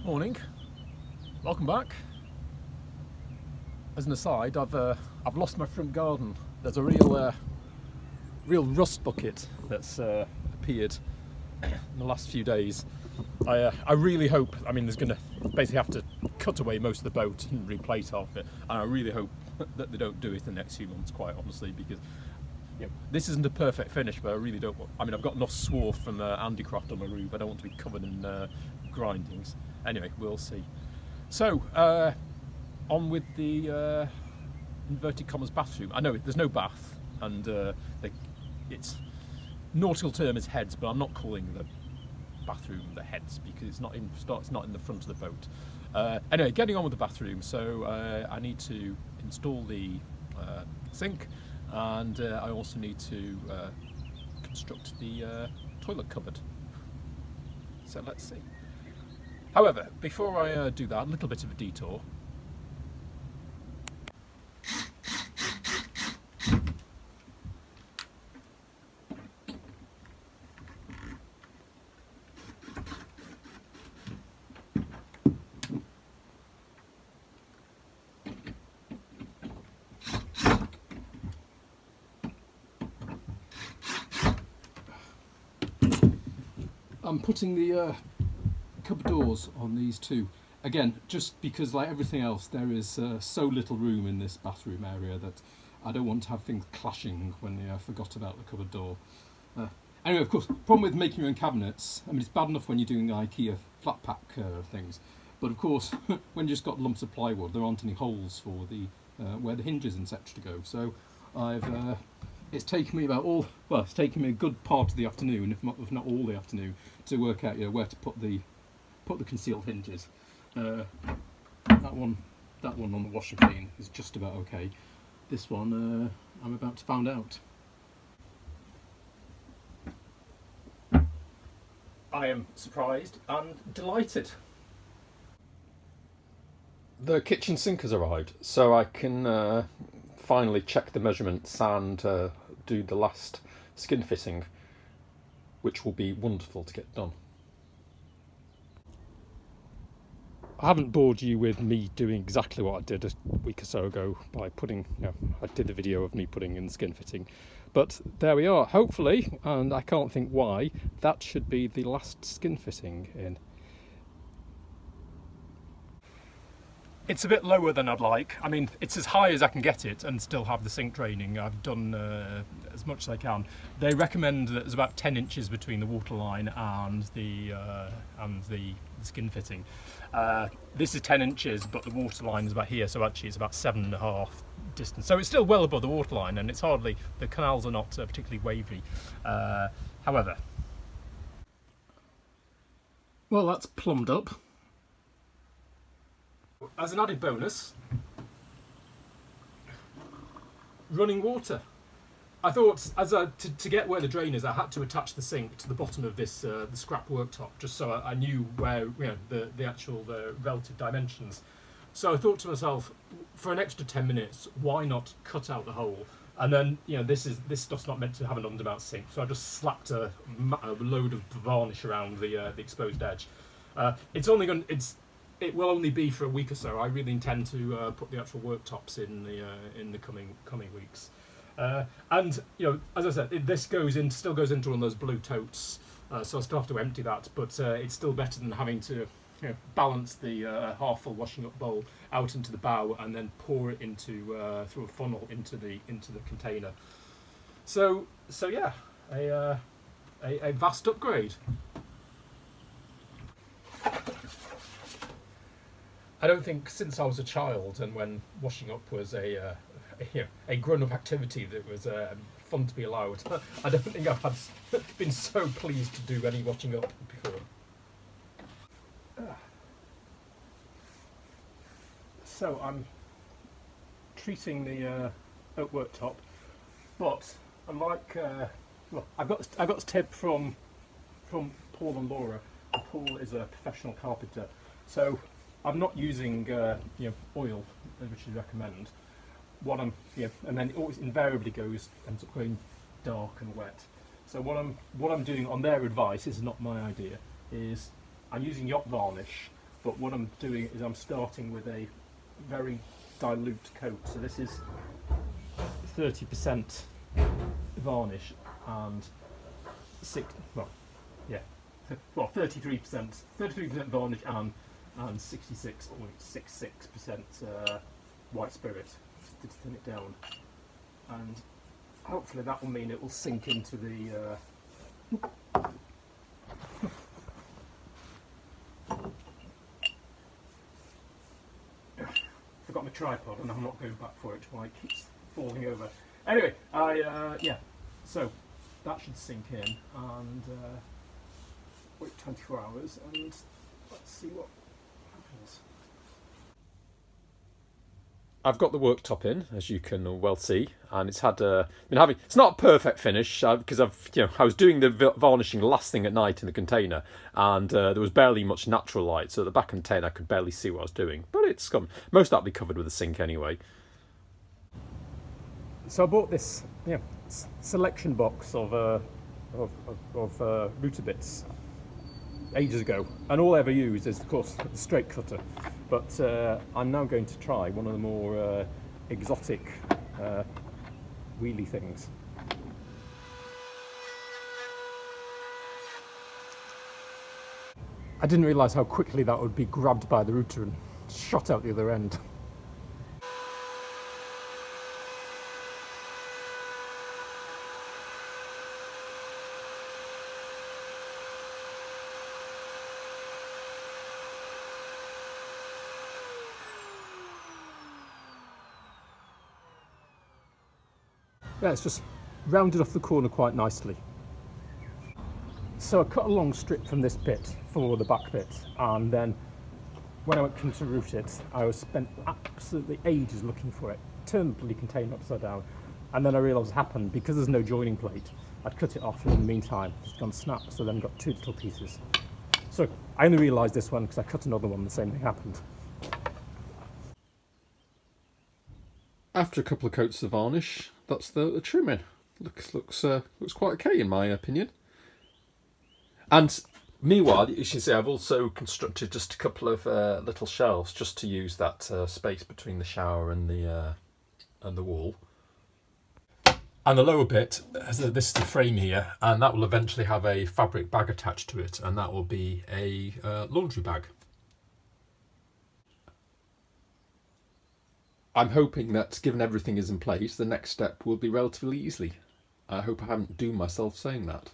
Morning, welcome back. As an aside, I've lost my front garden. There's a real rust bucket that's appeared in the last few days. I really hope. I mean, there's going to basically have to cut away most of the boat and replace half of it, and I really hope that they don't do it in the next few months. Quite honestly, because this isn't a perfect finish, but I really don't want. I mean, I've got enough swarf from handicraft on my roof. I don't want to be covered in grindings. Anyway, we'll see. So, on with the inverted commas bathroom. I know there's no bath, and it's nautical term is heads, but I'm not calling the bathroom the heads because it's not in the front of the boat. Anyway, getting on with the bathroom. So I need to install the sink, and I also need to construct the toilet cupboard. So let's see. However, before I do that, a little bit of a detour. I'm putting the cupboard doors on these two. Again, just because like everything else, there is so little room in this bathroom area that I don't want to have things clashing when I forgot about the cupboard door. Anyway, of course, problem with making your own cabinets, I mean, it's bad enough when you're doing IKEA flat pack things, but of course, when you've just got lumps of plywood, there aren't any holes for the where the hinges and etc. to go. So it's taken me it's taken me a good part of the afternoon, if not all the afternoon, to work out where to put the concealed hinges. That one on the washing machine is just about okay. This one I'm about to find out. I am surprised and delighted. The kitchen sink has arrived, so I can finally check the measurements and do the last skin fitting, which will be wonderful to get done. I haven't bored you with me doing exactly what I did a week or so ago by putting, I did the video of me putting in the skin fitting, but there we are, hopefully, and I can't think why, that should be the last skin fitting in. It's a bit lower than I'd like. I mean, it's as high as I can get it and still have the sink draining. I've done as much as I can. They recommend that there's about 10 inches between the waterline and the skin fitting. This is 10 inches, but the waterline is about here, so actually it's about 7.5 distance. So it's still well above the waterline, and it's hardly, the canals are not particularly wavy. However, well, that's plumbed up. As an added bonus, running water. I thought, to get where the drain is, I had to attach the sink to the bottom of this the scrap worktop, just so I knew where the actual relative dimensions. So I thought to myself, for an extra 10 minutes, why not cut out the hole? And then this stuff's not meant to have an undermount sink, so I just slapped a load of varnish around the exposed edge. It will only be for a week or so. I really intend to put the actual worktops in the coming weeks. And as I said, this still goes into one of those blue totes, so I still have to empty that. But it's still better than having to balance the half-full washing up bowl out into the bow and then pour it into through a funnel into the container. So yeah, a vast upgrade. I don't think since I was a child and when washing up was a grown-up activity that was fun to be allowed, I don't think I've been so pleased to do any washing up before. So I'm treating the oak worktop, but unlike I got this tip from Paul and Laura. Paul is a professional carpenter, so I'm not using oil, which is recommend. And then it always invariably ends up going dark and wet. So what I'm doing on their advice, is not my idea, is I'm using yacht varnish but what I'm doing is I'm starting with a very dilute coat. So this is 30% varnish and 33% varnish and 66.66% white spirit to thin it down, and hopefully that will mean it will sink into the forgot my tripod and I'm not going back for it while it keeps falling over. Anyway, yeah, so that should sink in, and wait 24 hours and let's see what happens. I've got the worktop in, as you can well see, and it's had it's not a perfect finish because I was doing the varnishing last thing at night in the container, and there was barely much natural light, so at the back of the container I could barely see what I was doing. But it's gone. Most of that'll be covered with a sink anyway. So I bought this selection box of router bits ages ago, and all I ever use is of course the straight cutter, but I'm now going to try one of the more exotic wheelie things. I didn't realise how quickly that would be grabbed by the router and shot out the other end. Yeah, it's just rounded off the corner quite nicely. So I cut a long strip from this bit for the back bit, and then when I went to route it, I spent absolutely ages looking for it, turned the bloody container upside down, and then I realised what happened. Because there's no joining plate, I'd cut it off, and in the meantime it's gone snap, so then got two little pieces. So I only realised this one because I cut another one, the same thing happened. After a couple of coats of varnish, that's the trimming. Looks quite okay in my opinion. And meanwhile, you should see I've also constructed just a couple of little shelves just to use that space between the shower and the wall. And the lower bit, this is the frame here, and that will eventually have a fabric bag attached to it, and that will be a laundry bag. I'm hoping that, given everything is in place, the next step will be relatively easy. I hope I haven't doomed myself saying that.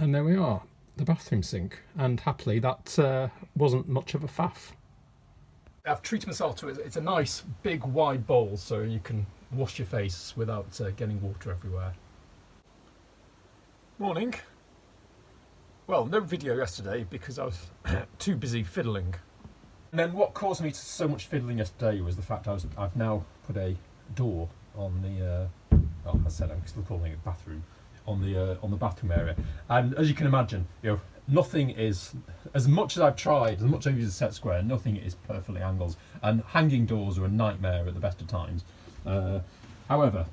And there we are, the bathroom sink, and happily that wasn't much of a faff. I've treated myself to it. It's a nice big wide bowl so you can wash your face without getting water everywhere. Morning. Well, no video yesterday because I was too busy fiddling. And then what caused me so much fiddling yesterday was the fact I've now put a door on the well, as I said, I'm still calling it bathroom, on the bathroom area. And as you can imagine, nothing is, as much as I've tried, as much as I've used a set square, nothing is perfectly angled, and hanging doors are a nightmare at the best of times. However,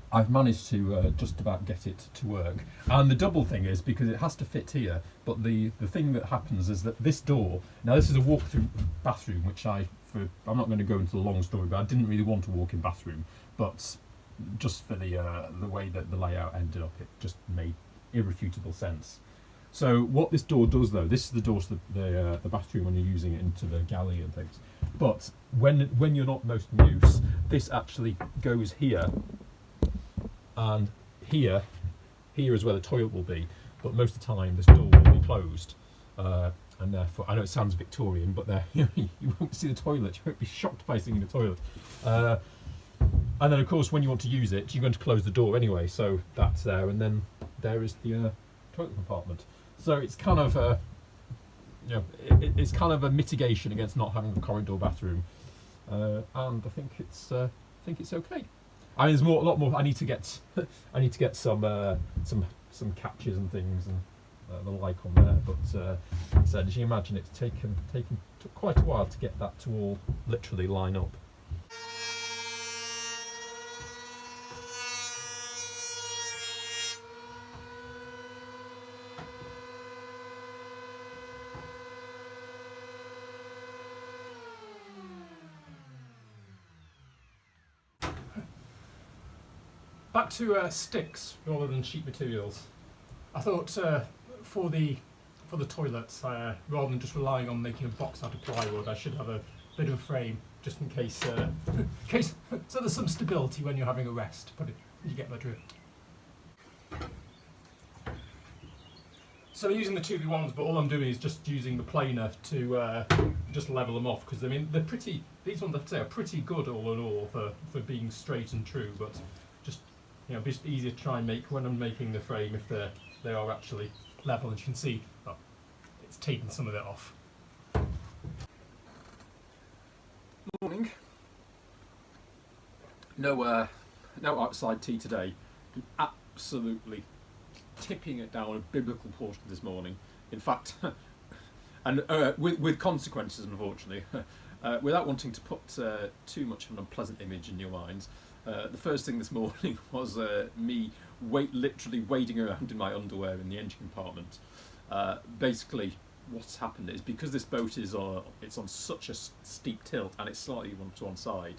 I've managed to just about get it to work. And the double thing is, because it has to fit here, but the thing that happens is that this door, now this is a walk-through bathroom, which I'm not going to go into the long story, but I didn't really want a walk-in bathroom, but just for the way that the layout ended up, it just made irrefutable sense. So what this door does though, this is the door to the bathroom when you're using it into the galley and things, but when you're not most in use, this actually goes here, and here is where the toilet will be, but most of the time this door will be closed, and therefore, I know it sounds Victorian, but there you won't see the toilet, you won't be shocked by seeing the toilet. And then of course when you want to use it, you're going to close the door anyway, so that's there, and then there is the toilet compartment. So it's kind of a, it's kind of a mitigation against not having a corridor bathroom, and I think it's okay. I mean, there's a lot more. I need to get some catches and things and the like on there. But so as you imagine, it's taken quite a while to get that to all literally line up. back to sticks rather than sheet materials. I thought for the toilets, rather than just relying on making a box out of plywood, I should have a bit of a frame just in case, so there's some stability when you're having a rest. But you get my drift. So I'm using the 2v1s, but all I'm doing is just using the planer to just level them off, because I mean they're pretty. These ones, I'd say, are pretty good all in all for being straight and true. But just just easier to try and make when I'm making the frame if they are actually level. As you can see, it's taken some of it off. Morning. No outside tea today. Absolutely tipping it down a biblical portion this morning. In fact, and with consequences, unfortunately. Without wanting to put too much of an unpleasant image in your minds, the first thing this morning was me literally wading around in my underwear in the engine compartment. Basically, what's happened is because this boat is on such a steep tilt and it's slightly to one side.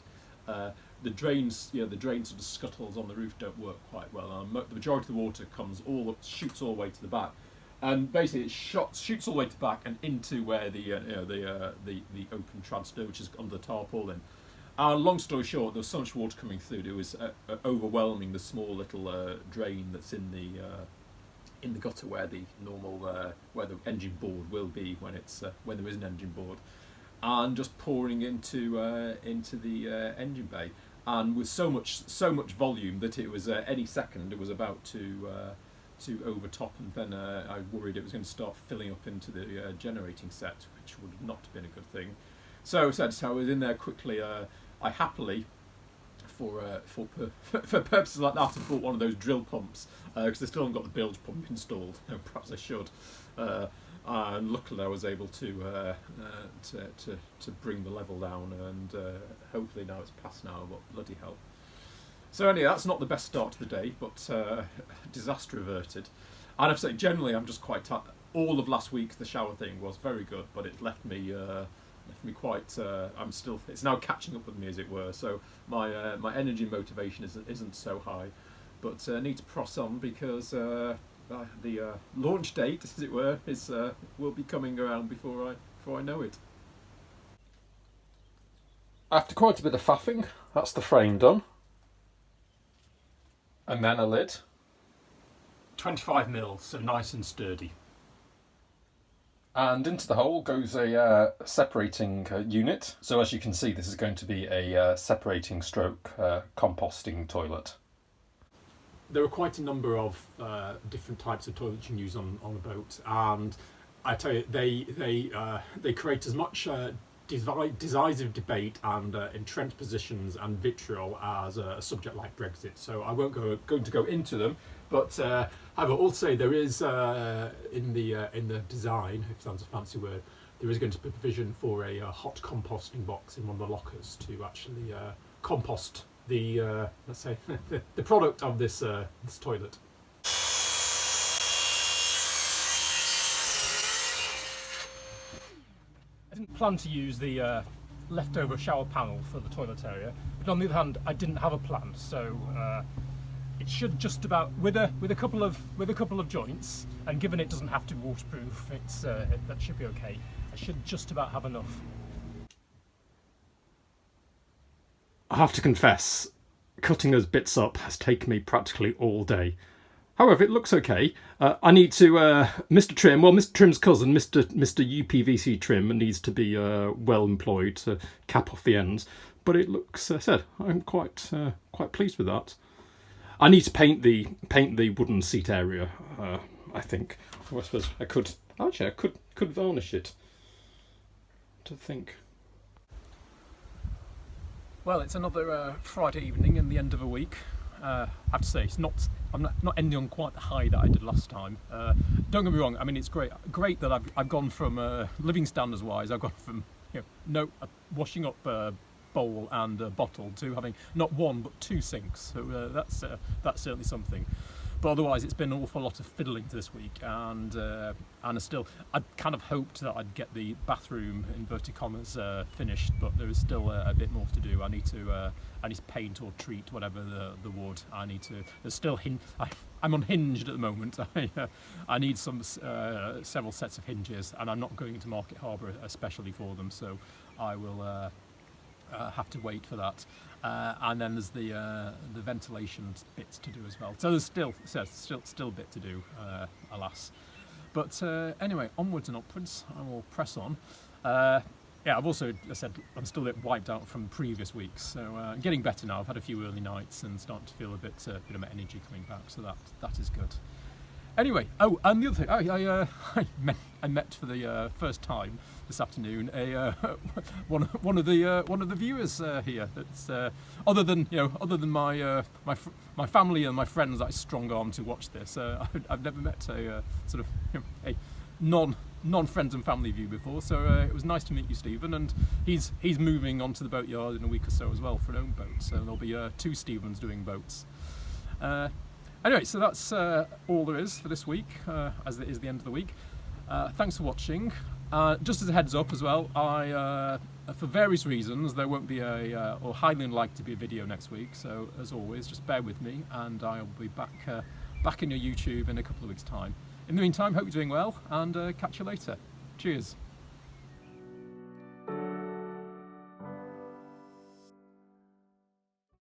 The drains, the drain sort of scuttles on the roof don't work quite well. The majority of the water shoots all the way to the back, and basically it shoots all the way to the back and into where the open transfer, which is under the tarpaulin. And long story short, there was so much water coming through, it was overwhelming the small little drain that's in the gutter where the where the engine board will be when there is an engine board, and just pouring into the engine bay. And with so much volume that it was any second it was about to overtop, and then I worried it was going to start filling up into the generating set, which would not have been a good thing. So I was in there quickly. I happily, for purposes like that, I bought one of those drill pumps because I still haven't got the bilge pump installed. Perhaps I should. And luckily I was able to bring the level down, and hopefully now it's passed now, but bloody hell. So anyway, that's not the best start to the day, but disaster averted. And I have to say, generally I'm just quite tired. All of last week the shower thing was very good, but it left me quite. It's now catching up with me, as it were. So my energy and motivation isn't so high, but I need to press on because the launch date, as it were, will be coming around before I know it. After quite a bit of faffing, that's the frame done. And then a lid. 25mm, so nice and sturdy. And into the hole goes a separating unit. So as you can see, this is going to be a separating stroke composting toilet. There are quite a number of different types of toilets you can use on a boat, and I tell you, they create as much decisive debate and entrenched positions and vitriol as a subject like Brexit. So I won't going to go into them, but I will also say there is in the design, if that's a fancy word, there is going to be provision for a hot composting box in one of the lockers to actually compost the let's say the product of this toilet. I didn't plan to use the leftover shower panel for the toilet area, but on the other hand, I didn't have a plan, so it should just about with a couple of joints, and given it doesn't have to be waterproof, that should be okay. I should just about have enough. I have to confess, cutting those bits up has taken me practically all day. However, it looks okay. I need to, Mr. Trim's cousin, Mr. UPVC Trim, needs to be well employed to cap off the ends. But it looks, I'm quite pleased with that. I need to paint the wooden seat area. I think. Well, I suppose I could varnish it. To think. Well, it's another Friday evening and the end of a week. I have to say, I'm not ending on quite the high that I did last time. Don't get me wrong. I mean, it's great that I've gone from living standards wise. I've gone from washing up bowl and bottle to having not one but two sinks. So that's certainly something. But otherwise, it's been an awful lot of fiddling this week, and I'd kind of hoped that I'd get the bathroom, inverted commas, finished, but there is still a bit more to do. I need to paint or treat whatever the wood. There's still I'm unhinged at the moment. I need several sets of hinges, and I'm not going to Market Harbour especially for them, so I will have to wait for that. And then there's the ventilation bits to do as well. So there's still a bit to do, alas. But anyway, onwards and upwards. I will press on. Yeah, I said I'm still a bit wiped out from previous weeks, so I'm getting better now. I've had a few early nights and starting to feel a bit of energy coming back, so that is good. Anyway, and the other thing, I met for the first time this afternoon one of the viewers here. That's other than my family and my friends that I strong arm to watch this. I've never met a sort of a non-friends and family view before, so it was nice to meet you, Stephen. And he's moving onto the boatyard in a week or so as well for an own boat, so there'll be 2 Stephens doing boats. Anyway, so that's all there is for this week, as it is the end of the week. Thanks for watching. Just as a heads up as well, for various reasons, there won't be or highly unlikely to be a video next week, so as always, just bear with me, and I'll be back in your YouTube in a couple of weeks' time. In the meantime, hope you're doing well, and catch you later. Cheers.